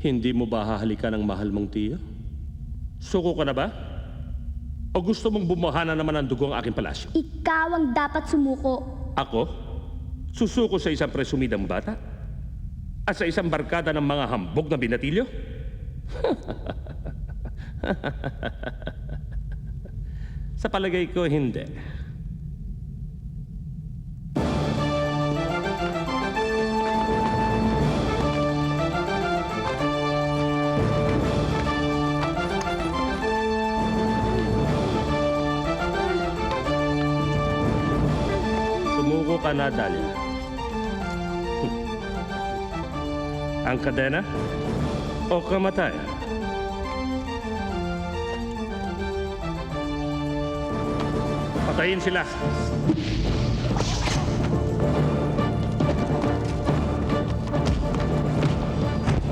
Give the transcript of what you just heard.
Hindi mo ba hahalikan ng mahal mong tiyo? Suko ka na ba? O gusto mong bumuhana naman ng dugo ang aking palasyo? Ikaw ang dapat sumuko. Ako? Susuko sa isang presumidang bata? At sa isang barkada ng mga hambog na binatilyo? Sa palagay ko, hindi. Sumuko ka na, Dahlia. Ang kadena o kamatay? Patayin sila.